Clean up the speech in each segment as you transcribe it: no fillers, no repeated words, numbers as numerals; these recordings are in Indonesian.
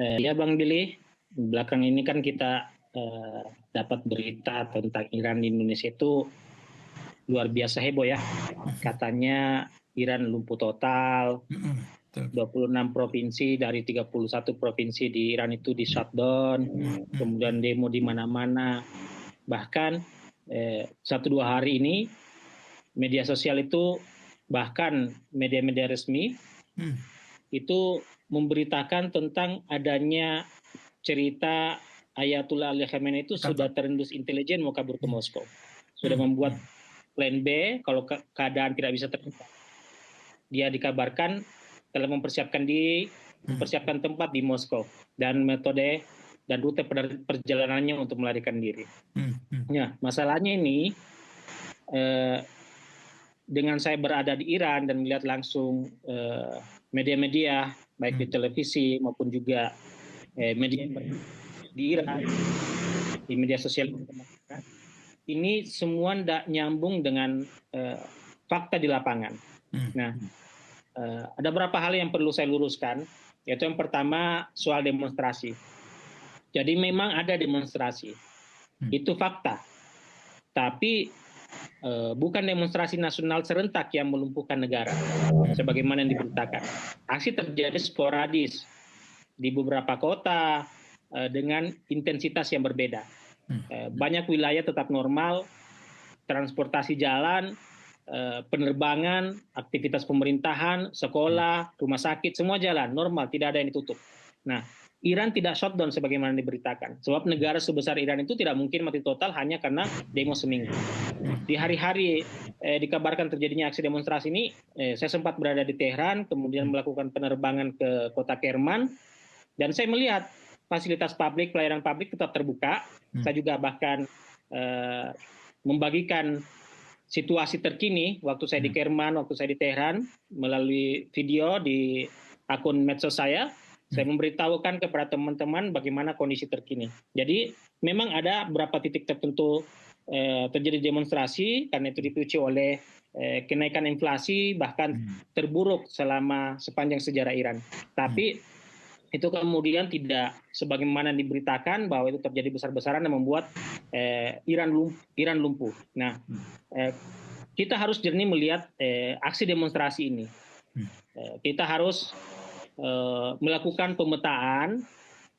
Ya Bang Billy, belakang ini kan kita dapat berita tentang Iran di Indonesia itu luar biasa heboh ya. Katanya Iran lumpuh total, Betul. 26 provinsi dari 31 provinsi di Iran itu di shutdown, kemudian demo di mana-mana. Bahkan 1-2 hari ini media sosial itu, bahkan media-media resmi itu memberitakan tentang adanya cerita Ayatullah Ali Khamenei itu sudah terendus intelijen mau kabur ke Moskow. Sudah membuat plan B kalau keadaan tidak bisa terbuka. Dia dikabarkan telah mempersiapkan tempat di Moskow dan metode dan rute perjalanannya untuk melarikan diri. Ya, masalahnya ini dengan saya berada di Iran dan melihat langsung media-media baik di televisi maupun juga media di Iran, di media sosial ini semua tidak nyambung dengan fakta di lapangan. Nah, ada beberapa hal yang perlu saya luruskan, yaitu yang pertama soal demonstrasi. Jadi memang ada demonstrasi, itu fakta. Tapi bukan demonstrasi nasional serentak yang melumpuhkan negara, sebagaimana yang diberitakan. Aksi terjadi sporadis di beberapa kota dengan intensitas yang berbeda. Banyak wilayah tetap normal, transportasi jalan, penerbangan, aktivitas pemerintahan, sekolah, rumah sakit, semua jalan normal, tidak ada yang ditutup. Nah, Iran tidak shutdown sebagaimana diberitakan. Sebab negara sebesar Iran itu tidak mungkin mati total hanya karena demo seminggu. Di hari-hari dikabarkan terjadinya aksi demonstrasi ini, saya sempat berada di Teheran, kemudian melakukan penerbangan ke kota Kerman, dan saya melihat fasilitas publik, pelayanan publik tetap terbuka. Saya juga bahkan membagikan situasi terkini waktu saya di Kerman, waktu saya di Teheran, melalui video di akun medsos saya memberitahukan kepada teman-teman bagaimana kondisi terkini. Jadi memang ada beberapa titik tertentu terjadi demonstrasi karena itu dipicu oleh kenaikan inflasi bahkan terburuk selama sepanjang sejarah Iran. Tapi itu kemudian tidak sebagaimana diberitakan bahwa itu terjadi besar-besaran dan membuat Iran lumpuh. Nah, kita harus jernih melihat aksi demonstrasi ini. Kita harus melakukan pemetaan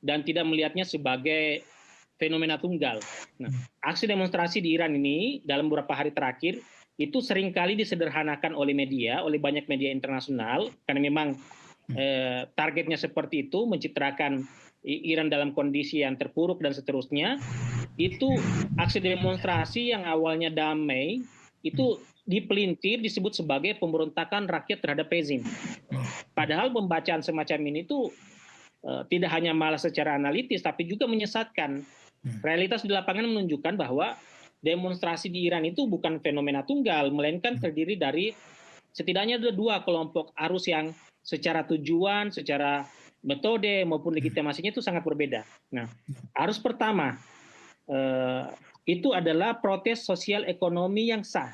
dan tidak melihatnya sebagai fenomena tunggal. Nah, aksi demonstrasi di Iran ini dalam beberapa hari terakhir itu seringkali disederhanakan oleh media, oleh banyak media internasional, karena memang targetnya seperti itu, mencitrakan Iran dalam kondisi yang terpuruk dan seterusnya. Itu aksi demonstrasi yang awalnya damai, itu dipelintir disebut sebagai pemberontakan rakyat terhadap rezim. Padahal pembacaan semacam ini tuh tidak hanya malah secara analitis, tapi juga menyesatkan. Realitas di lapangan menunjukkan bahwa demonstrasi di Iran itu bukan fenomena tunggal, melainkan terdiri dari setidaknya ada 2 kelompok arus yang secara tujuan, secara metode maupun legitimasinya itu sangat berbeda. Nah, arus pertama itu adalah protes sosial ekonomi yang sah.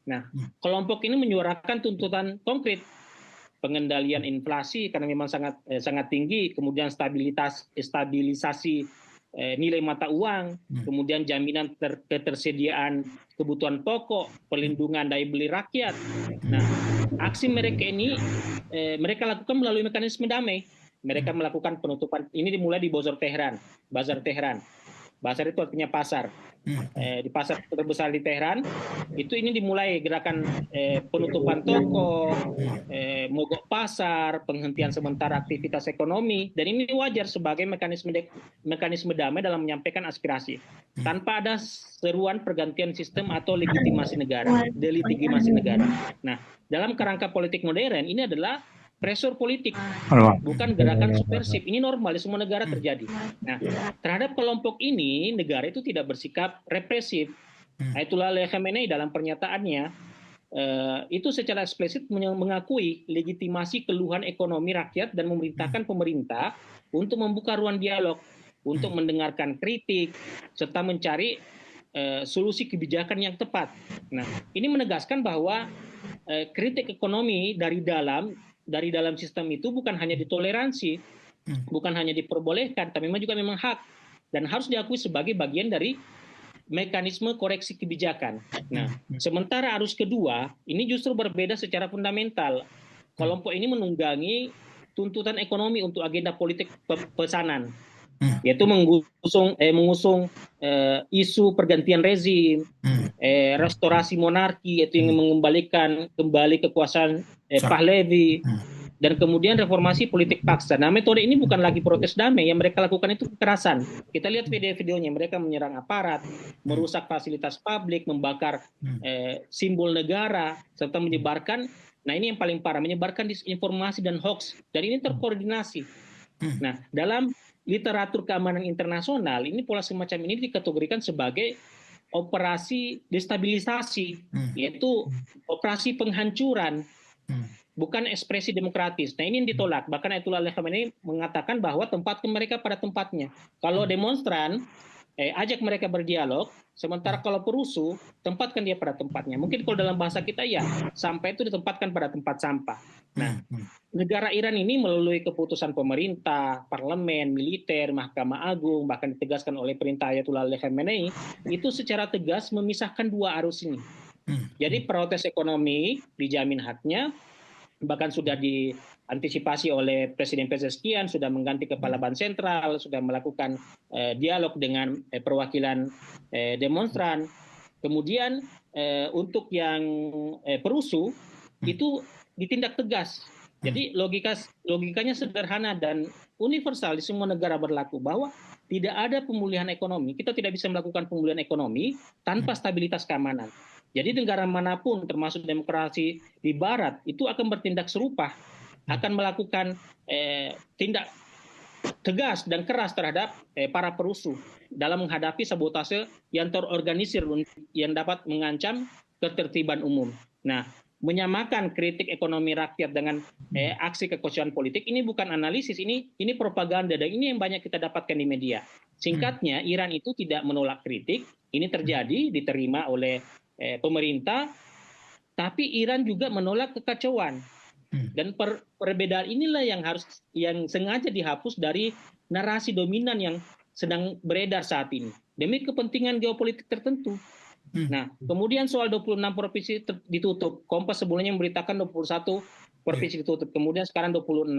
Nah, kelompok ini menyuarakan tuntutan konkret, pengendalian inflasi karena memang sangat tinggi, kemudian stabilisasi nilai mata uang, kemudian jaminan ketersediaan kebutuhan pokok, perlindungan daya beli rakyat. Nah, aksi mereka ini mereka lakukan melalui mekanisme damai. Mereka melakukan penutupan, ini dimulai di Bazar Teheran. Bazar itu artinya pasar. Di pasar terbesar di Teheran, itu ini dimulai gerakan penutupan toko, mogok pasar, penghentian sementara aktivitas ekonomi, dan ini wajar sebagai mekanisme damai dalam menyampaikan aspirasi. Tanpa ada seruan pergantian sistem atau legitimasi negara, delegitimasi negara. Nah, dalam kerangka politik modern, ini adalah pressure politik, bukan gerakan subversif. Ini normal di semua negara terjadi. Nah, terhadap kelompok ini negara itu tidak bersikap represif. Ayatullah Ali Khamenei dalam pernyataannya itu secara eksplisit mengakui legitimasi keluhan ekonomi rakyat dan memerintahkan pemerintah untuk membuka ruang dialog, untuk mendengarkan kritik serta mencari solusi kebijakan yang tepat. Nah, ini menegaskan bahwa kritik ekonomi dari dalam sistem itu bukan hanya ditoleransi, bukan hanya diperbolehkan, tapi memang juga memang hak dan harus diakui sebagai bagian dari mekanisme koreksi kebijakan. Nah, sementara arus kedua ini justru berbeda secara fundamental. Kelompok ini menunggangi tuntutan ekonomi untuk agenda politik pesanan, yaitu mengusung isu pergantian rezim, restorasi monarki, yaitu yang mengembalikan kembali kekuasaan Pahlavi, dan kemudian reformasi politik paksa. Nah, metode ini bukan lagi protes damai, yang mereka lakukan itu kekerasan. Kita lihat video-videonya, mereka menyerang aparat, merusak fasilitas publik, membakar simbol negara, serta menyebarkan, nah ini yang paling parah, menyebarkan disinformasi dan hoax, dan ini terkoordinasi. Nah, dalam literatur keamanan internasional, ini pola semacam ini dikategorikan sebagai operasi destabilisasi, yaitu operasi penghancuran, bukan ekspresi demokratis. Nah, ini yang ditolak. Bahkan Ayatullah Ali Khamenei mengatakan bahwa tempatkan mereka pada tempatnya. Kalau demonstran, ajak mereka berdialog, sementara kalau perusuh, tempatkan dia pada tempatnya. Mungkin kalau dalam bahasa kita ya, sampah itu ditempatkan pada tempat sampah. Nah, negara Iran ini melalui keputusan pemerintah, parlemen, militer, Mahkamah Agung, bahkan ditegaskan oleh perintah Ayatullah Ali Khamenei, itu secara tegas memisahkan dua arus ini. Jadi protes ekonomi dijamin haknya, bahkan sudah diantisipasi oleh Presiden Pezeshkian, sudah mengganti kepala Bank Sentral, sudah melakukan dialog dengan perwakilan demonstran. Kemudian untuk yang perusuh itu ditindak tegas. Jadi logikanya sederhana dan universal di semua negara berlaku bahwa tidak ada pemulihan ekonomi. Kita tidak bisa melakukan pemulihan ekonomi tanpa stabilitas keamanan. Jadi negara manapun termasuk demokrasi di barat itu akan bertindak serupa, akan melakukan tindak tegas dan keras terhadap para perusuh dalam menghadapi sabotase yang terorganisir yang dapat mengancam ketertiban umum. Nah, menyamakan kritik ekonomi rakyat dengan aksi kekosongan politik ini bukan analisis, ini propaganda, dan ini yang banyak kita dapatkan di media. Singkatnya, Iran itu tidak menolak kritik, ini terjadi, diterima oleh pemerintah, tapi Iran juga menolak kekacauan. Dan perbedaan inilah yang sengaja dihapus dari narasi dominan yang sedang beredar saat ini demi kepentingan geopolitik tertentu. Nah, kemudian soal 26 provinsi ditutup. Kompas sebelumnya memberitakan 21 provinsi ditutup, kemudian sekarang 26.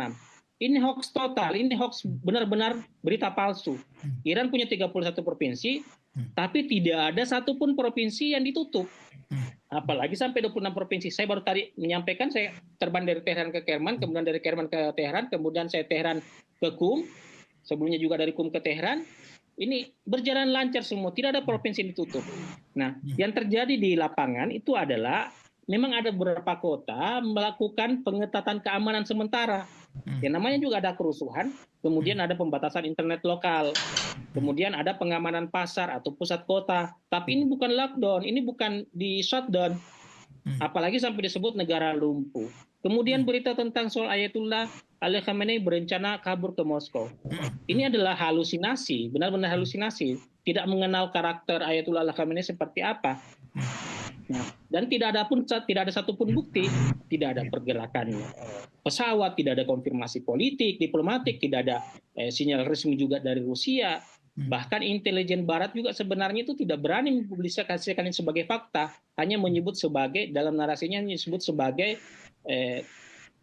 Ini hoax total, ini hoax benar-benar berita palsu. Iran punya 31 provinsi, tapi tidak ada satupun provinsi yang ditutup. Apalagi sampai 26 provinsi. Saya baru tadi menyampaikan, saya terbang dari Teheran ke Kerman, kemudian dari Kerman ke Teheran, kemudian saya Teheran ke Qum, sebelumnya juga dari Qum ke Teheran. Ini berjalan lancar semua, tidak ada provinsi yang ditutup. Nah, yang terjadi di lapangan itu adalah memang ada beberapa kota melakukan pengetatan keamanan sementara. Yang namanya juga ada kerusuhan, kemudian ada pembatasan internet lokal, kemudian ada pengamanan pasar atau pusat kota. Tapi ini bukan lockdown, ini bukan di shutdown, apalagi sampai disebut negara lumpuh. Kemudian berita tentang soal Ayatullah Ali Khamenei berencana kabur ke Moskow. Ini adalah halusinasi, benar-benar halusinasi. Tidak mengenal karakter Ayatullah Ali Khamenei seperti apa. Nah, dan tidak ada satupun bukti, tidak ada pergerakan pesawat, tidak ada konfirmasi politik, diplomatik, tidak ada sinyal resmi juga dari Rusia. Bahkan intelijen Barat juga sebenarnya itu tidak berani mempublikasikan sebagai fakta, hanya menyebut sebagai, dalam narasinya disebut sebagai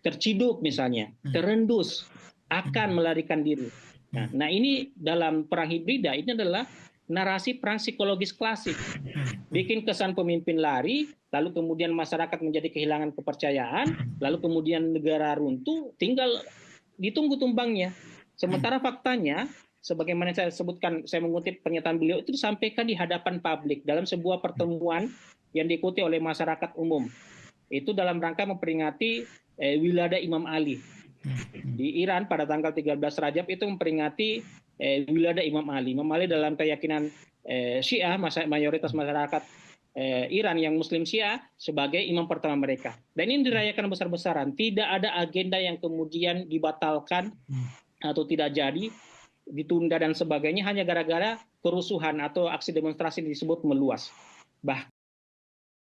terciduk misalnya, terendus, akan melarikan diri. Nah, ini dalam perang hibrida ini adalah narasi perang psikologis klasik. Bikin kesan pemimpin lari, lalu kemudian masyarakat menjadi kehilangan kepercayaan, lalu kemudian negara runtuh, tinggal ditunggu tumbangnya. Sementara faktanya, sebagaimana saya sebutkan, saya mengutip pernyataan beliau, itu disampaikan di hadapan publik dalam sebuah pertemuan yang diikuti oleh masyarakat umum. Itu dalam rangka memperingati Wilada Imam Ali. Di Iran pada tanggal 13 Rajab itu memperingati Wilada Imam Ali. Imam Ali dalam keyakinan Syiah, mayoritas masyarakat Iran yang Muslim Syiah, sebagai imam pertama mereka. Dan ini dirayakan besar-besaran. Tidak ada agenda yang kemudian dibatalkan atau tidak jadi, ditunda dan sebagainya, hanya gara-gara kerusuhan atau aksi demonstrasi disebut meluas.